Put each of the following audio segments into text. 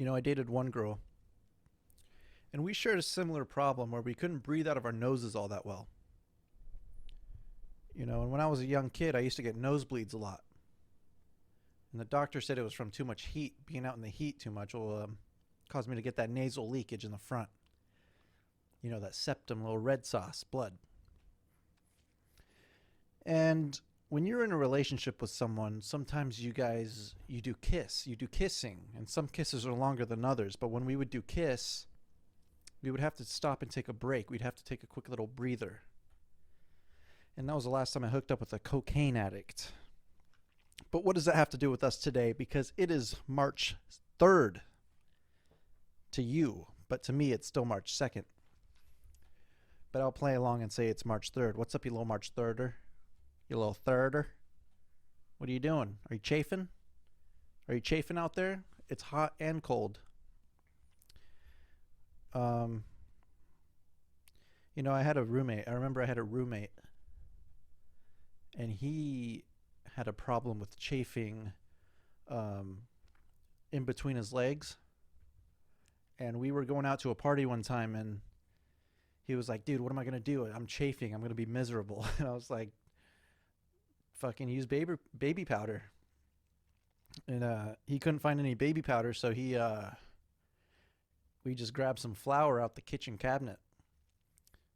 I dated one girl, and we shared a similar problem where we couldn't breathe out of our noses all that well. And when I was a young kid, I used to get nosebleeds a lot. And the doctor said it was from too much heat. Being out in the heat too much will cause me to get that nasal leakage in the front. That septum, little red sauce, blood. And when you're in a relationship with someone, sometimes you do kissing, and some kisses are longer than others. But when we would do kiss, we would have to stop and take a break. We'd have to take a quick little breather. And that was the last time I hooked up with a cocaine addict. But what does that have to do with us today? Because it is March 3rd to you, but to me it's still March 2nd. But I'll play along and say it's March 3rd. What's up, you little March 3rder? You little thirder? What are you doing? Are you chafing? Are you chafing out there? It's hot and cold. I had a roommate. I remember I had a roommate, and he had a problem with chafing in between his legs. And we were going out to a party one time, and he was like, dude, what am I going to do? I'm chafing. I'm going to be miserable. And I was like, fucking use baby powder. And he couldn't find any baby powder, so we just grabbed some flour out the kitchen cabinet.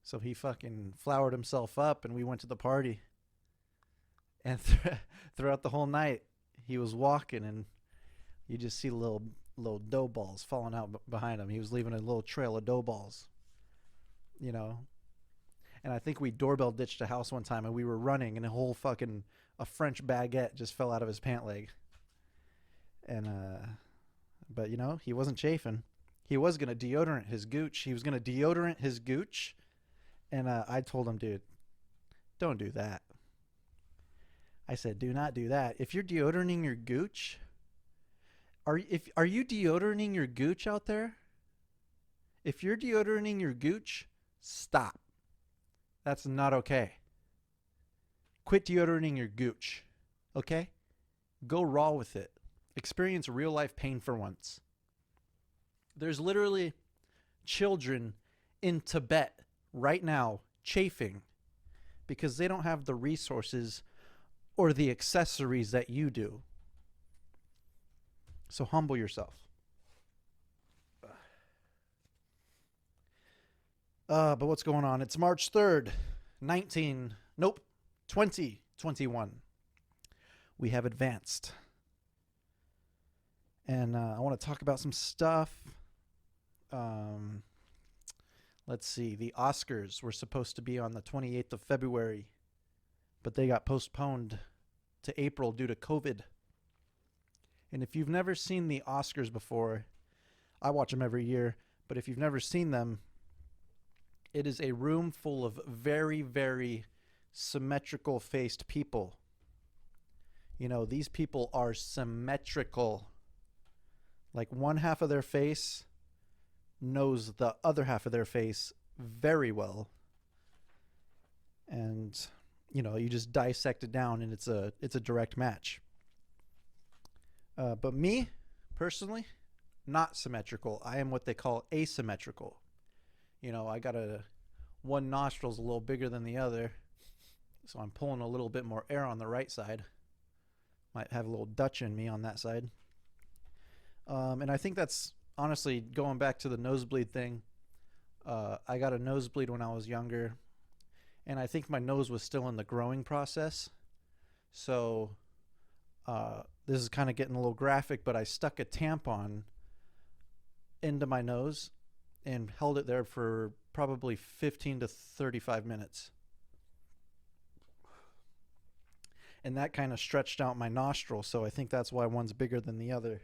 So he fucking floured himself up, and we went to the party. And throughout the whole night, he was walking, and you just see little dough balls falling out behind him. He was leaving a little trail of dough balls, And I think we doorbell ditched a house one time, and we were running, and a French baguette just fell out of his pant leg. And but he wasn't chafing. He was gonna deodorant his gooch. And I told him, dude, don't do that. I said, do not do that. If you're deodoranting your gooch, are you deodoranting your gooch out there? If you're deodoranting your gooch, stop. That's not okay. Quit deodoranting your gooch, okay? Go raw with it. Experience real life pain for once. There's literally children in Tibet right now chafing because they don't have the resources or the accessories that you do. So humble yourself. But what's going on? It's March 3rd, 2021. We have advanced. And I want to talk about some stuff. Let's see. The Oscars were supposed to be on the 28th of February, but they got postponed to April due to COVID. And if you've never seen the Oscars before, I watch them every year, but if you've never seen them, it is a room full of very, very symmetrical faced people. These people are symmetrical. Like one half of their face knows the other half of their face very well. And, you just dissect it down, and it's a direct match. But me, personally, not symmetrical. I am what they call asymmetrical. I got one nostril's a little bigger than the other, so I'm pulling a little bit more air on the right side. Might have a little Dutch in me on that side. And I think that's honestly going back to the nosebleed thing. I got a nosebleed when I was younger, and I think my nose was still in the growing process. So this is kind of getting a little graphic, but I stuck a tampon into my nose and held it there for probably 15 to 35 minutes. And that kind of stretched out my nostril, so I think that's why one's bigger than the other.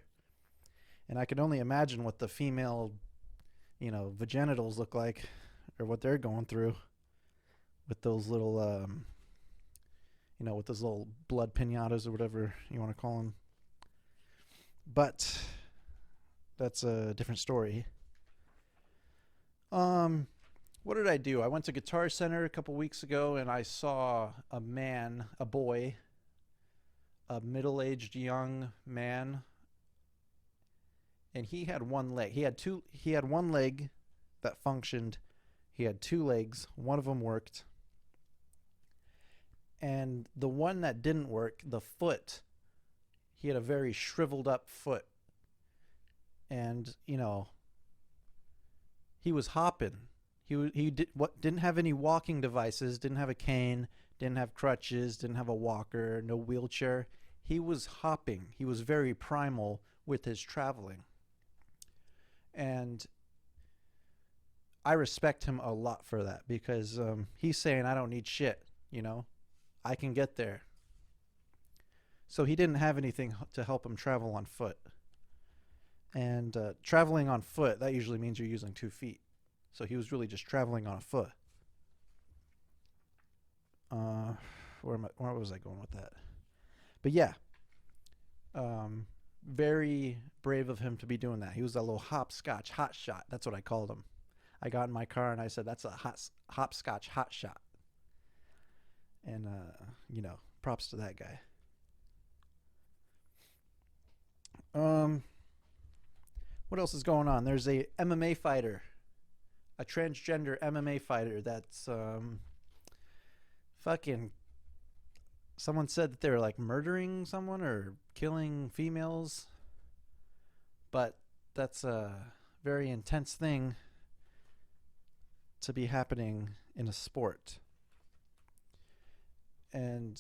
And I can only imagine what the female, vaginitals look like, or what they're going through with those little, with those little blood pinatas or whatever you want to call them. But that's a different story. What did I do? I went to Guitar Center a couple weeks ago, and I saw a boy, a middle-aged young man, and he had one leg. He had one leg that functioned. He had two legs. One of them worked. And the one that didn't work, the foot, he had a very shriveled up foot. And, you know, he was hopping. Didn't have any walking devices, didn't have a cane, didn't have crutches, didn't have a walker, no wheelchair. He was hopping. He was very primal with his traveling. And I respect him a lot for that, because he's saying, I don't need shit, you know, I can get there. So he didn't have anything to help him travel on foot. And traveling on foot, that usually means you're using 2 feet. So he was really just traveling on a foot. Where was I going with that? But yeah, very brave of him to be doing that. He was a little hopscotch hot shot. That's what I called him. I got in my car and I said, that's a hopscotch hot shot. And, you know, props to that guy. What else is going on? There's a MMA fighter, a transgender MMA fighter that's fucking. Someone said that they were like murdering someone or killing females, but that's a very intense thing to be happening in a sport. And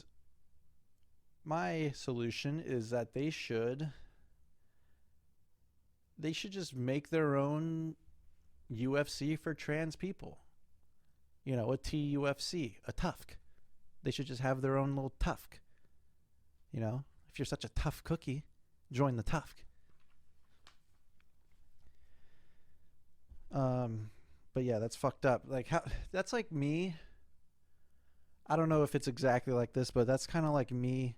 my solution is that they should just make their own UFC for trans people. You know, a TUFC, a TUFC. They should just have their own little TUFC. You know, if you're such a tough cookie, join the TUFC. But yeah, that's fucked up. Like, how that's like me. I don't know if it's exactly like this, but that's kind of like me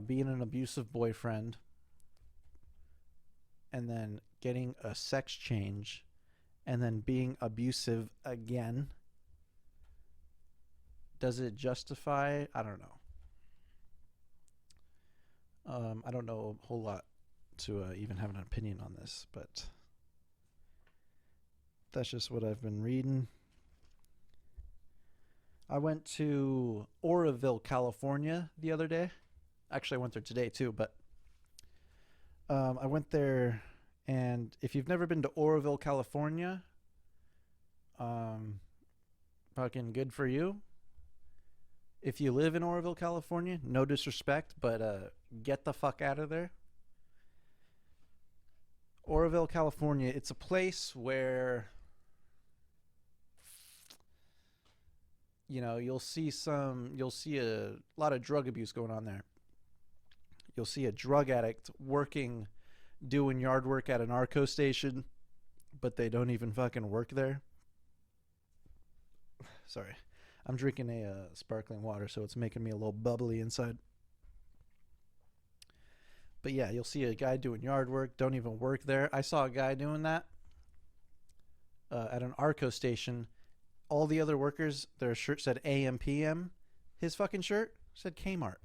being an abusive boyfriend and then getting a sex change and then being abusive again. Does it justify? I don't know. I don't know a whole lot to even have an opinion on this, but that's just what I've been reading. I went to Oroville, California the other day. Actually, I went there today too, but I went there, and if you've never been to Oroville, California, fucking good for you. If you live in Oroville, California, no disrespect, but get the fuck out of there. Oroville, California, it's a place where, you know, you'll see a lot of drug abuse going on there. You'll see a drug addict doing yard work at an Arco station, but they don't even fucking work there. Sorry. I'm drinking a sparkling water, so it's making me a little bubbly inside. But yeah, you'll see a guy doing yard work, don't even work there. I saw a guy doing that at an Arco station. All the other workers, their shirt said AM, PM. His fucking shirt said Kmart.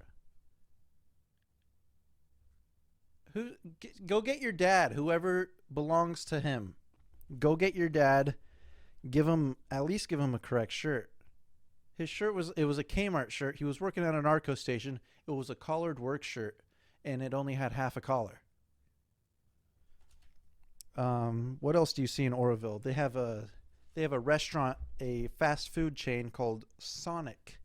Go get your dad, whoever belongs to him. Go get your dad. At least give him a correct shirt. His shirt was a Kmart shirt. He was working at an Arco station. It was a collared work shirt, and it only had half a collar. What else do you see in Oroville? They have a restaurant, a fast food chain called Sonic.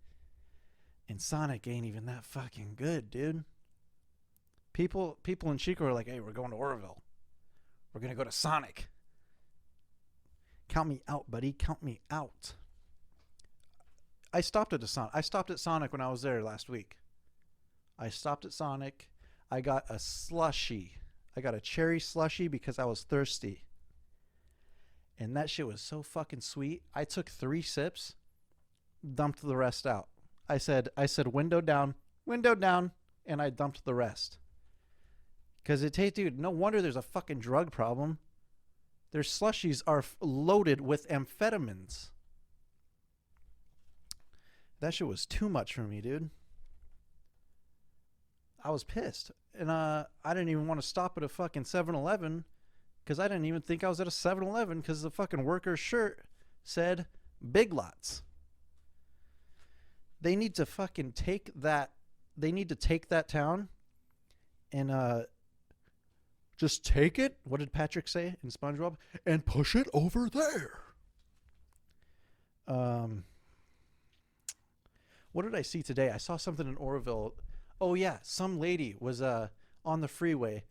And Sonic ain't even that fucking good, dude. People in Chico are like, hey, we're going to Oroville. We're going to go to Sonic. Count me out, buddy. Count me out. I stopped at Sonic when I was there last week. I stopped at Sonic. I got a slushie. I got a cherry slushie because I was thirsty. And that shit was so fucking sweet. I took 3 sips, dumped the rest out. I said window down, and I dumped the rest. Because it tastes, dude, no wonder there's a fucking drug problem. Their slushies are loaded with amphetamines. That shit was too much for me, dude. I was pissed. And I didn't even want to stop at a fucking 7-Eleven because I didn't even think I was at a 7-Eleven because the fucking worker's shirt said Big Lots. They need to fucking take that. They need to take that town and just take it. What did Patrick say in SpongeBob? And push it over there. What did I see today? I saw something in Oroville. Oh yeah, some lady was on the freeway,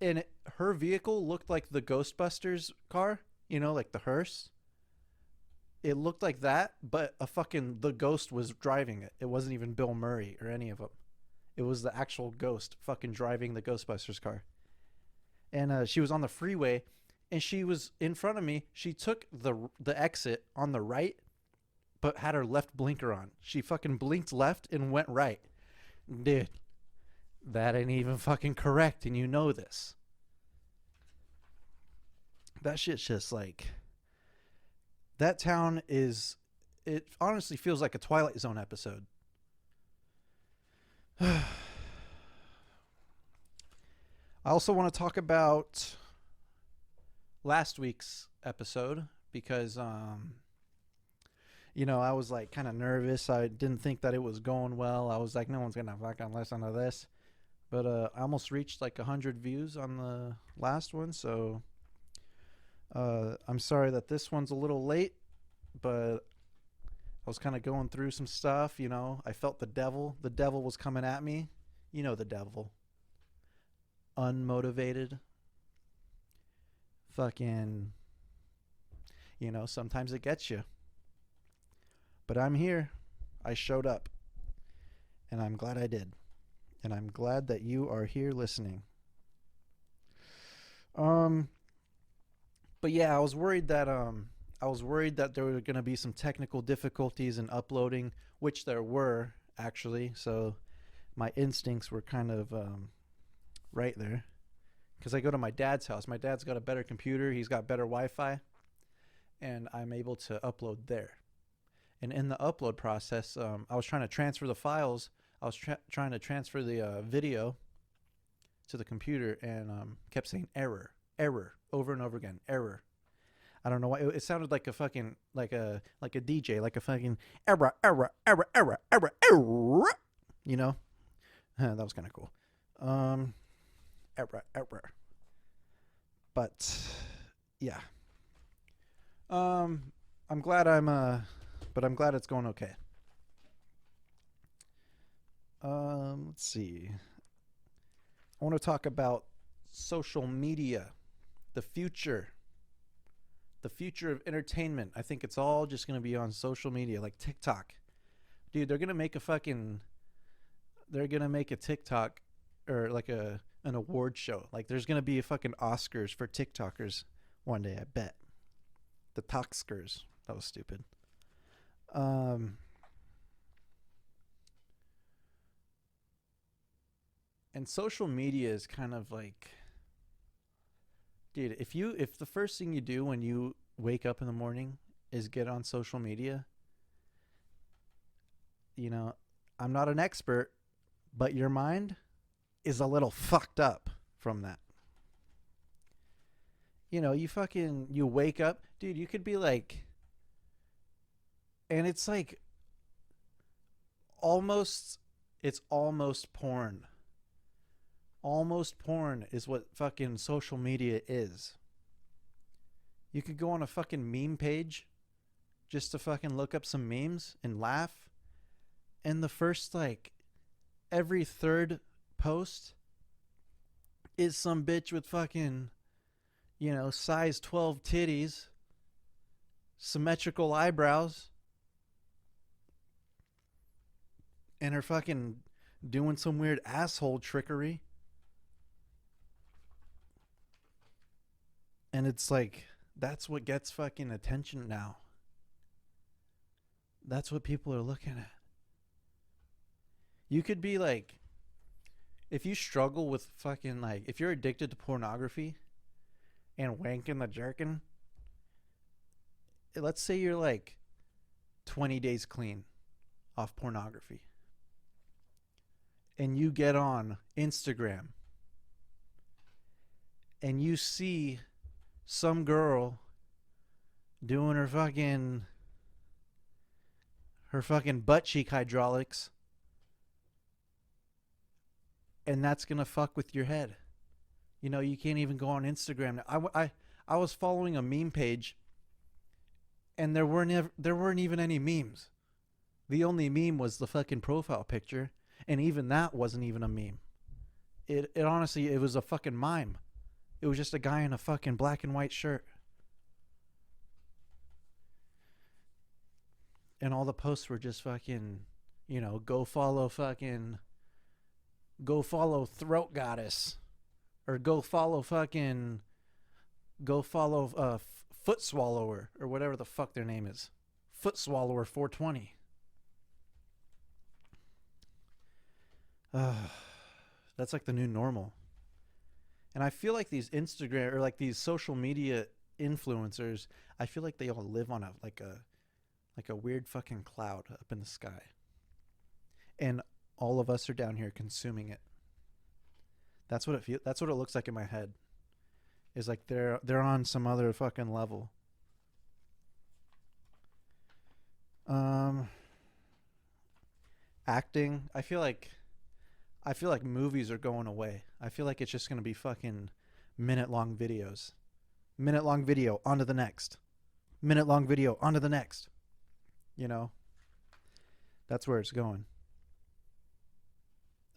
and her vehicle looked like the Ghostbusters car. You know, like the hearse. It looked like that, but the ghost was driving it. It wasn't even Bill Murray or any of them. It was the actual ghost fucking driving the Ghostbusters car. And she was on the freeway, and she was in front of me. She took the exit on the right, but had her left blinker on. She fucking blinked left and went right. Dude, that ain't even fucking correct, and you know this. That shit's just like... That town is... It honestly feels like a Twilight Zone episode. I also want to talk about last week's episode because, you know, I was like kind of nervous. I didn't think that it was going well. I was like, no one's going to fucking listen to this. But I almost reached like 100 views on the last one. So I'm sorry that this one's a little late, but I was kind of going through some stuff, you know. I felt the devil. The devil was coming at me. You know the devil. Unmotivated. Fucking, you know, sometimes it gets you. But I'm here. I showed up. And I'm glad I did. And I'm glad that you are here listening. But yeah, I was worried that there were going to be some technical difficulties in uploading, which there were actually. So my instincts were kind of right there, because I go to my dad's house. My dad's got a better computer. He's got better Wi-Fi, and I'm able to upload there. And in the upload process, I was trying to transfer the files. I was trying to transfer the video to the computer, and kept saying error, over and over again, error. I don't know why. It sounded like a fucking like a DJ, like a fucking error. You know, that was kind of cool. Error. But yeah. I'm glad but I'm glad it's going okay. Let's see. I want to talk about social media, the future of entertainment. I think it's all just going to be on social media, like TikTok. Dude, they're going to make a TikTok or like an award show. Like there's going to be a fucking Oscars for TikTokers one day, I bet. The Talkskers. That was stupid. And social media is kind of like, dude, if the first thing you do when you wake up in the morning is get on social media, you know, I'm not an expert, but your mind is a little fucked up from that. You know, you wake up, dude, you could be like, and it's like it's almost porn. Almost porn is what fucking social media is. You could go on a fucking meme page just to fucking look up some memes and laugh. And the first, like, every third post is some bitch with fucking, you know, size 12 titties, symmetrical eyebrows, and her fucking doing some weird asshole trickery. And it's like, that's what gets fucking attention now. That's what people are looking at. You could be like, if you struggle with fucking, like, if you're addicted to pornography and wanking the jerkin, let's say you're like 20 days clean off pornography. and you get on Instagram and you see some girl doing her fucking butt cheek hydraulics, and that's gonna fuck with your head. You know, you can't even go on Instagram. I was following a meme page, and there weren't even any memes. The only meme was the fucking profile picture, and even that wasn't even a meme. It honestly, it was a fucking mime. It was just a guy in a fucking black and white shirt. And all the posts were just fucking, you know, go follow Throat Goddess, or go follow Foot Swallower, or whatever the fuck their name is. Foot Swallower 420. That's like the new normal. And I feel like these Instagram, or like these social media influencers, I feel like they all live on a weird fucking cloud up in the sky. And all of us are down here consuming it. That's what it looks like in my head. Is like they're on some other fucking level. Acting, I feel like movies are going away. I feel like it's just going to be fucking minute-long videos. Minute-long video, on to the next. Minute-long video, on to the next. You know? That's where it's going.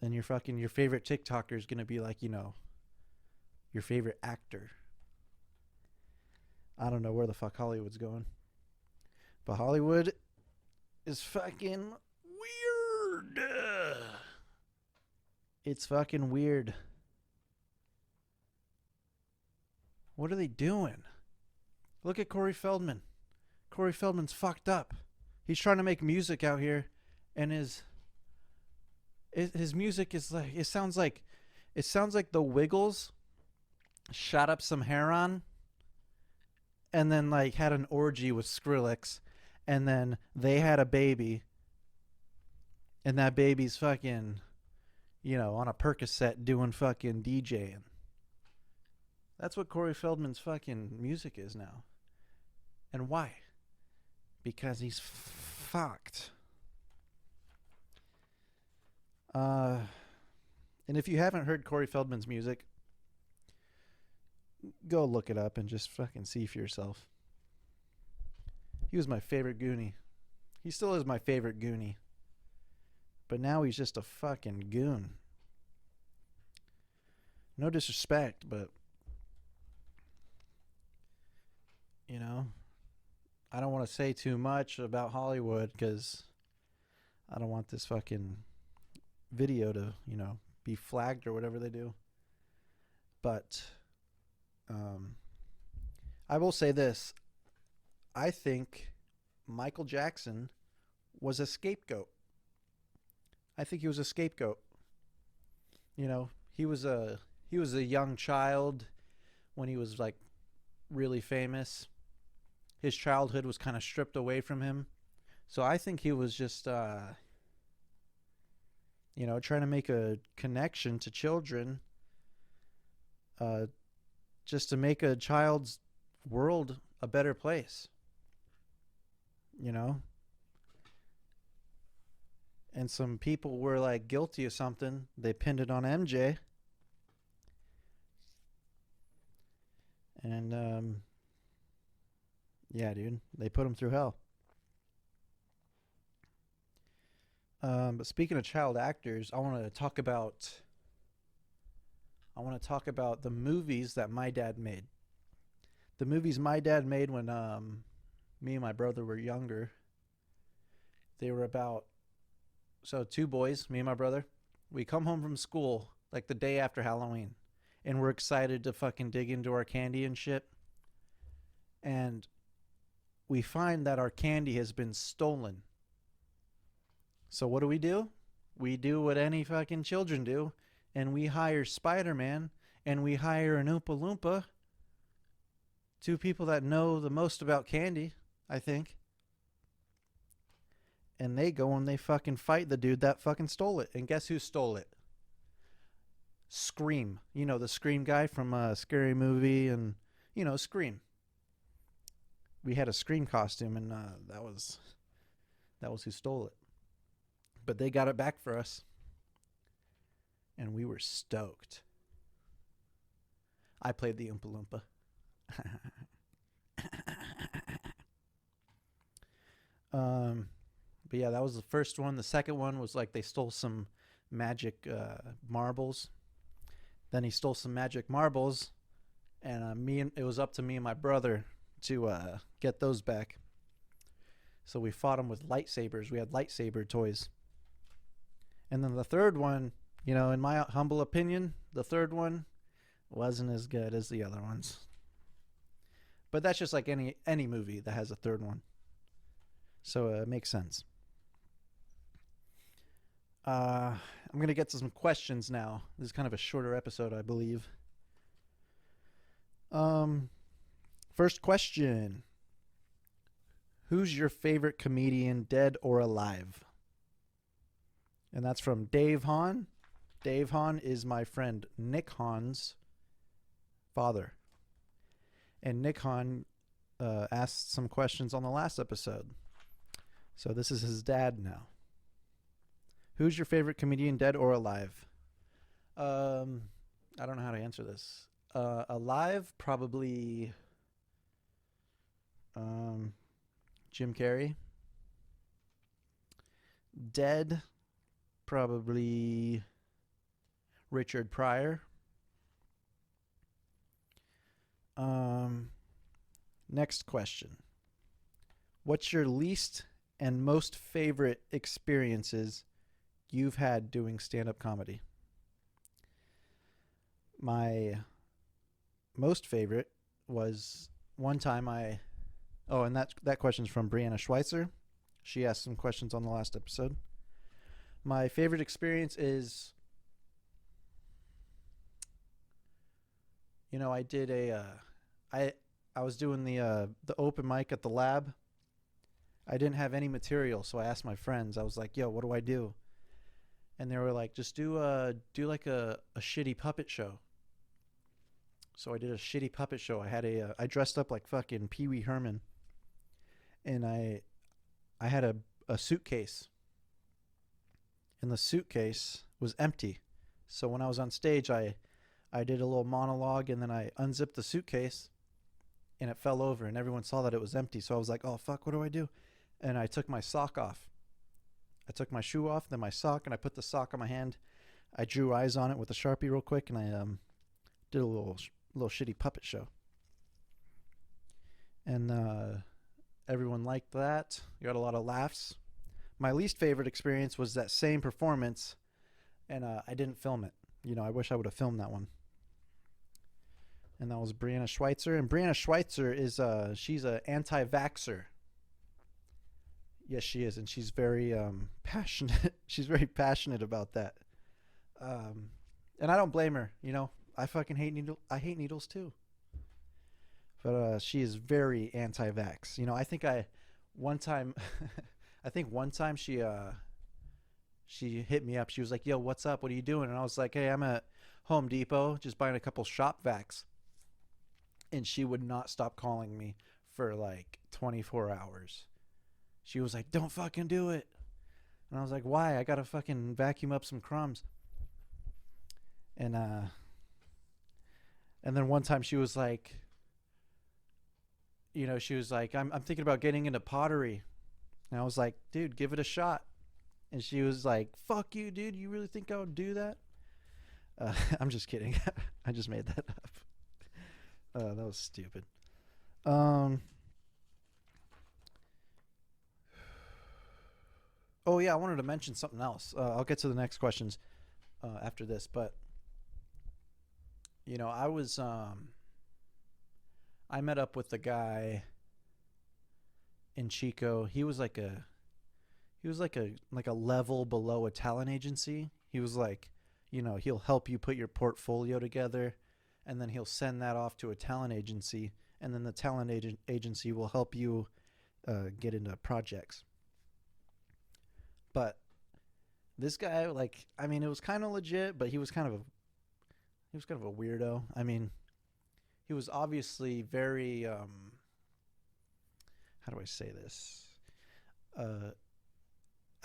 And your favorite TikToker is going to be like, you know, your favorite actor. I don't know where the fuck Hollywood's going. But Hollywood is fucking weird. It's fucking weird. What are they doing? Look at Corey Feldman. Corey Feldman's fucked up. He's trying to make music out here, and his music is like, it sounds like the Wiggles shot up some heroin and then like had an orgy with Skrillex, and then they had a baby, and that baby's fucking, you know, on a Percocet doing fucking DJing. That's what Corey Feldman's fucking music is now. And why? Because he's fucked. And if you haven't heard Corey Feldman's music, go look it up and just fucking see for yourself. He was my favorite Goonie. He still is my favorite Goonie. But now he's just a fucking goon. No disrespect, but, you know, I don't want to say too much about Hollywood because I don't want this fucking video to, you know, be flagged or whatever they do. But I will say this. I think Michael Jackson was a scapegoat. I think he was a scapegoat. You know, he was a young child when he was like really famous. His childhood was kind of stripped away from him. So I think he was just you know, trying to make a connection to children, just to make a child's world a better place. You know? And some people were like guilty of something. They pinned it on MJ. And yeah, dude, they put him through hell. But speaking of child actors, I want to talk about the movies that my dad made. The movies my dad made when me and my brother were younger. They were about, so two boys, me and my brother, we come home from school like the day after Halloween, and we're excited to fucking dig into our candy and shit. And we find that our candy has been stolen. So what do? We do what any fucking children do, and we hire Spider-Man, and we hire an Oompa Loompa. Two people that know the most about candy, I think. And they go and they fucking fight the dude that fucking stole it. And guess who stole it? Scream. You know, the Scream guy from Scary Movie and, you know, Scream. We had a Scream costume, and that was who stole it. But they got it back for us. And we were stoked. I played the Oompa Loompa. But yeah, that was the first one. The second one was like they stole some magic marbles. Then he stole some magic marbles, and it was up to me and my brother to get those back. So we fought him with lightsabers. We had lightsaber toys. And then the third one, you know, in my humble opinion, the third one wasn't as good as the other ones. But that's just like any movie that has a third one. So it makes sense. I'm going to get to some questions now. This is kind of a shorter episode, I believe. First question. Who's your favorite comedian, dead or alive? And that's from Dave Hahn. Dave Hahn is my friend Nick Hahn's father. And Nick Hahn asked some questions on the last episode. So this is his dad now. Who's your favorite comedian, dead or alive? I don't know how to answer this. Alive, probably Jim Carrey. Dead, probably Richard Pryor. Next question. What's your least and most favorite experiences you've had doing stand-up comedy? My most favorite was one time and that question's from Brianna Schweitzer. She asked some questions on the last episode. My favorite experience is, you know, I did I was doing the open mic at the lab. I didn't have any material, so I asked my friends. I was like, "Yo, what do I do?" And they were like, "Just do like a shitty puppet show." So I did a shitty puppet show. I dressed up like fucking Pee Wee Herman, and I had a suitcase, and the suitcase was empty. So when I was on stage, I did a little monologue, and then I unzipped the suitcase, and it fell over, and everyone saw that it was empty. So I was like, "Oh fuck, what do I do?" And I took my sock off. I took my shoe off, then my sock, and I put the sock on my hand. I drew eyes on it with a Sharpie real quick, and I did a little shitty puppet show. And everyone liked that. You got a lot of laughs. My least favorite experience was that same performance, and I didn't film it. You know, I wish I would have filmed that one. And that was Brianna Schweitzer. And Brianna Schweitzer is she's an anti-vaxxer. Yes, she is, and she's very passionate. She's very passionate about that. And I don't blame her. You know, I fucking hate needles. I hate needles too. But she is very anti-vax. You know, I think one time she hit me up. She was like, "Yo, what's up? What are you doing?" And I was like, "Hey, I'm at Home Depot just buying a couple shop vacs." And she would not stop calling me for like 24 hours. She was like, "Don't fucking do it." And I was like, "Why? I gotta fucking vacuum up some crumbs." And then one time she was like, you know, she was like, I'm thinking about getting into pottery. And I was like, "Dude, give it a shot." And she was like, "Fuck you, dude. You really think I would do that?" I'm just kidding. I just made that up. That was stupid. Oh yeah, I wanted to mention something else. I'll get to the next questions after this, but you know, I met up with the guy in Chico. He was like a level below a talent agency. He was like, you know, he'll help you put your portfolio together, and then he'll send that off to a talent agency, and then the talent agency will help you get into projects. But this guy, like, I mean, it was kind of legit, but he was kind of a weirdo. I mean, he was obviously very how do I say this? Uh,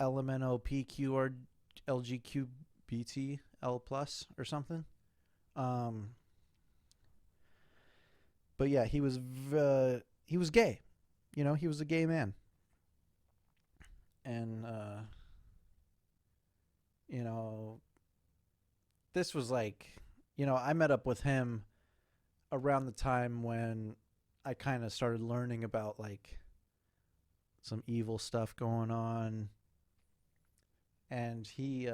LMNOPQ LGQBT plus or something. Um, but yeah, he was gay. You know, he was a gay man, and you know, this was like, I met up with him around the time when I kind of started learning about like some evil stuff going on, and he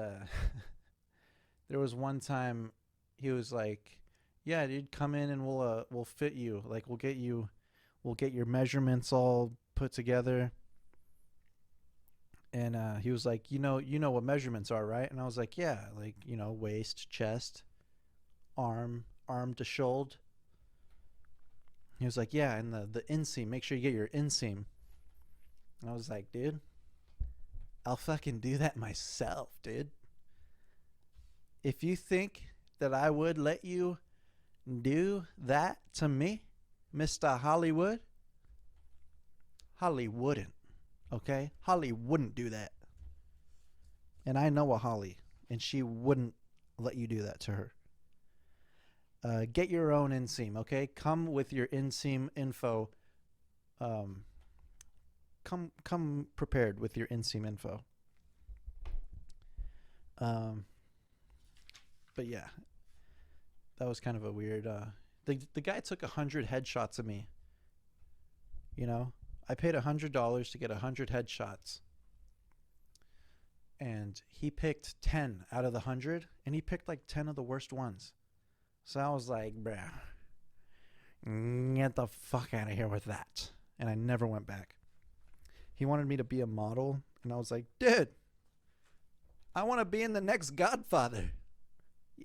there was one time he was like, "Yeah, dude, come in and we'll fit you. Like we'll get your measurements all put together." And he was like, "You know what measurements are, right?" And I was like, "Yeah, like, waist, chest, arm to shoulder." He was like, "Yeah, and the inseam, make sure you get your inseam." And I was like, "Dude, I'll fucking do that myself, dude. If you think that I would let you do that to me, Mr. Hollywood, Holly wouldn't, okay? Holly wouldn't do that. And I know a Holly, and she wouldn't let you do that to her. Get your own inseam, okay? Come with your inseam info. Um, come prepared with your inseam info." Um, but yeah, that was kind of a weird. The guy took 100 headshots of me. I paid $100 to get 100 headshots, and he picked 10 out of the 100, and he picked like 10 of the worst ones. So I was like, bruh, get the fuck out of here with that. And I never went back. He wanted me to be a model, and I was like, dude, I want to be in the next Godfather.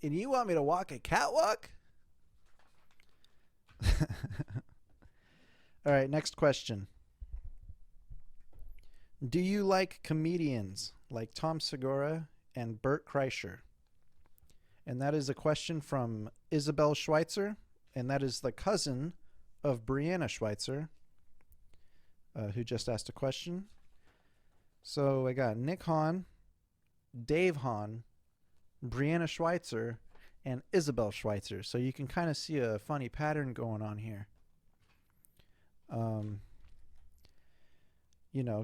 And you want me to walk a catwalk? All right, next question. Do you like comedians like Tom Segura and Bert Kreischer? And that is a question from Isabel Schweitzer, and that is the cousin of Brianna Schweitzer, who just asked a question. So I got Nick Hahn, Dave Hahn, Brianna Schweitzer, and Isabel Schweitzer. So you can kind of see a funny pattern going on here.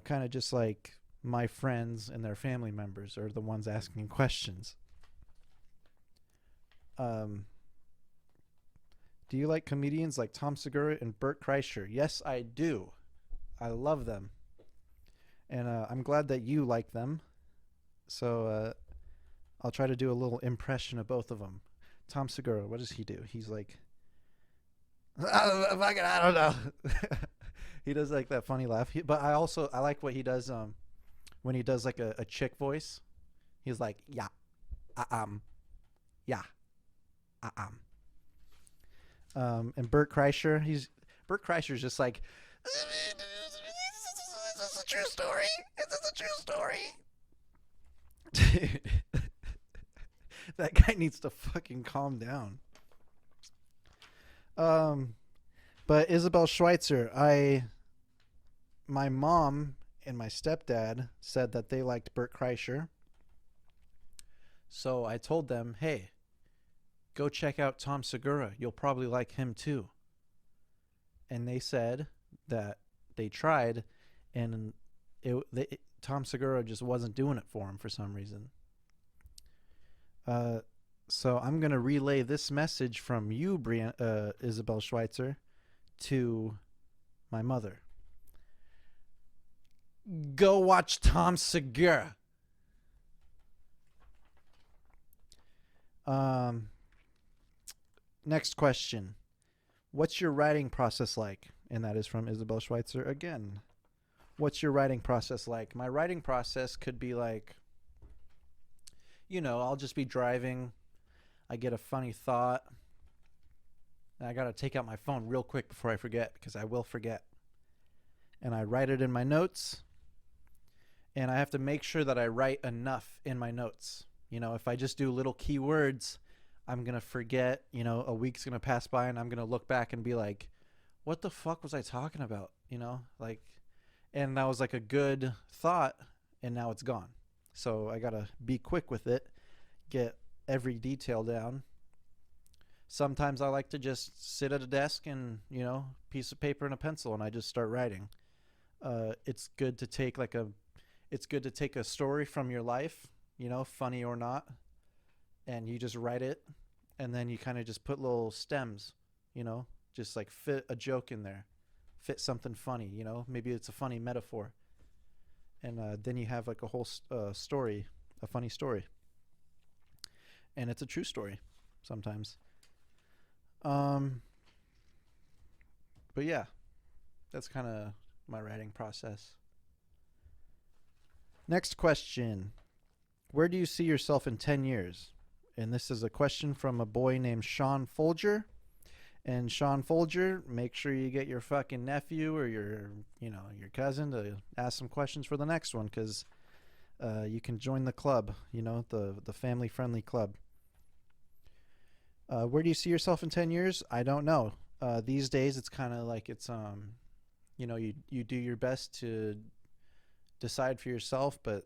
Kind of just like my friends and their family members are the ones asking questions. Do you like comedians like Tom Segura and Bert Kreischer? Yes, I do. I love them. And I'm glad that you like them. So I'll try to do a little impression of both of them. Tom Segura, what does he do? He's like, I don't know. He does like that funny laugh. But I like what he does when he does like a chick voice. He's like, yeah, yeah, and Bert Kreischer's just like, is this a true story? Is this a true story? That guy needs to fucking calm down. But Isabel Schweitzer, my mom and my stepdad said that they liked Bert Kreischer. So I told them, hey, go check out Tom Segura. You'll probably like him too. And they said that they tried, and Tom Segura just wasn't doing it for him for some reason. So I'm going to relay this message from you, Isabel Schweitzer, to my mother. Go watch Tom Segura. Next question. What's your writing process like? And that is from Isabel Schweitzer again. What's your writing process like? My writing process could be like, I'll just be driving. I get a funny thought. And I got to take out my phone real quick before I forget, because I will forget. And I write it in my notes. And I have to make sure that I write enough in my notes. If I just do little keywords, I'm going to forget. A week's going to pass by and I'm going to look back and be like, what the fuck was I talking about? And that was like a good thought and now it's gone. So I got to be quick with it, get every detail down. Sometimes I like to just sit at a desk and, piece of paper and a pencil and I just start writing. It's good to take a story from your life, funny or not, and you just write it, and then you kind of just put little stems, just like fit a joke in there, fit something funny, maybe it's a funny metaphor, and then you have like a whole story, a funny story, and it's a true story sometimes. But yeah, that's kind of my writing process. Next question. Where do you see yourself in 10 years? And this is a question from a boy named Sean Folger. And Sean Folger, make sure you get your fucking nephew or your cousin to ask some questions for the next one, because you can join the club, the family-friendly club. Where do you see yourself in 10 years? I don't know. These days, it's kind of like it's, you do your best to decide for yourself, but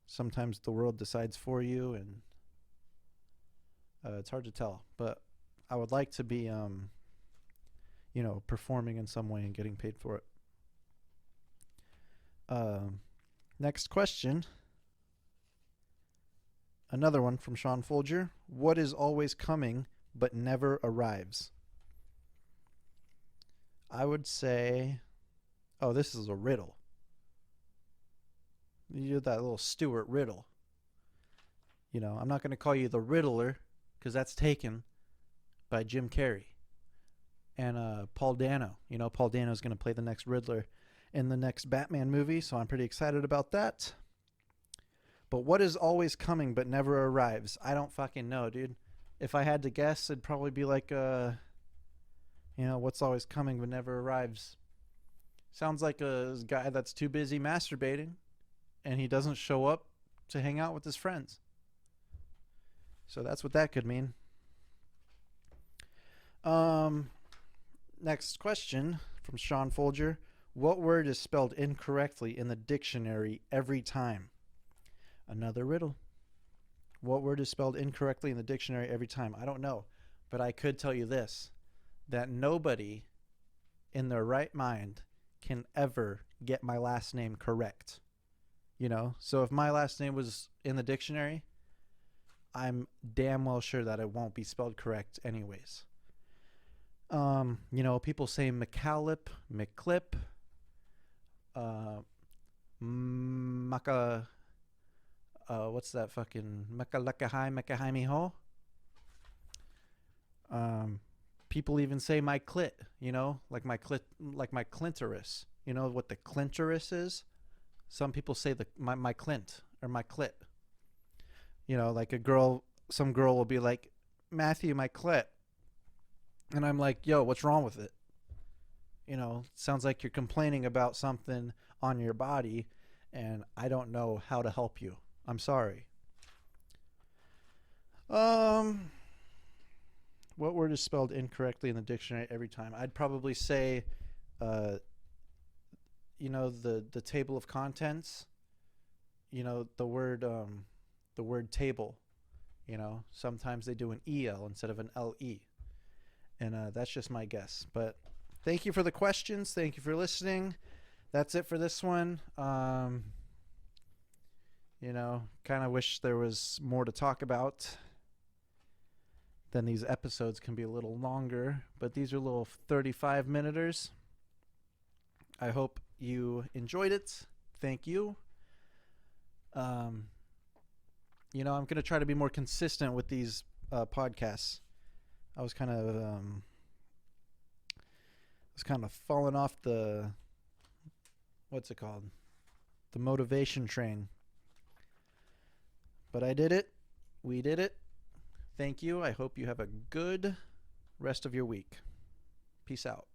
sometimes the world decides for you, and it's hard to tell. But I would like to be, performing in some way and getting paid for it. Next question. Another one from Sean Folger. What is always coming but never arrives? I would say, this is a riddle. You did that little Stuart riddle. I'm not going to call you the Riddler because that's taken by Jim Carrey and Paul Dano. Paul Dano is going to play the next Riddler in the next Batman movie, so I'm pretty excited about that. But what is always coming but never arrives? I don't fucking know, dude. If I had to guess, it'd probably be like, what's always coming but never arrives? Sounds like a guy that's too busy masturbating and he doesn't show up to hang out with his friends. So that's what that could mean. Next question from Sean Folger. What word is spelled incorrectly in the dictionary every time? Another riddle. What word is spelled incorrectly in the dictionary every time? I don't know, but I could tell you this, that nobody in their right mind can ever get my last name correct. So if my last name was in the dictionary, I'm damn well sure that it won't be spelled correct anyways. People say McCalip, McClip, what's that fucking Mechalakahai miho? People even say my clit, like my clitoris. You know what the clitoris is? Some people say my clint or my clit. Like some girl will be like, Matthew, my clit. And I'm like, yo, what's wrong with it? Sounds like you're complaining about something on your body, and I don't know how to help you. I'm sorry. What word is spelled incorrectly in the dictionary every time? I'd probably say, the table of contents. The word table. Sometimes they do an EL instead of an LE. And that's just my guess. But thank you for the questions. Thank you for listening. That's it for this one. Kind of wish there was more to talk about. Then these episodes can be a little longer. But these are little 35-minuters. I hope you enjoyed it. Thank you. I'm going to try to be more consistent with these podcasts. I was kind of falling off the, what's it called? The motivation train. But I did it. We did it. Thank you. I hope you have a good rest of your week. Peace out.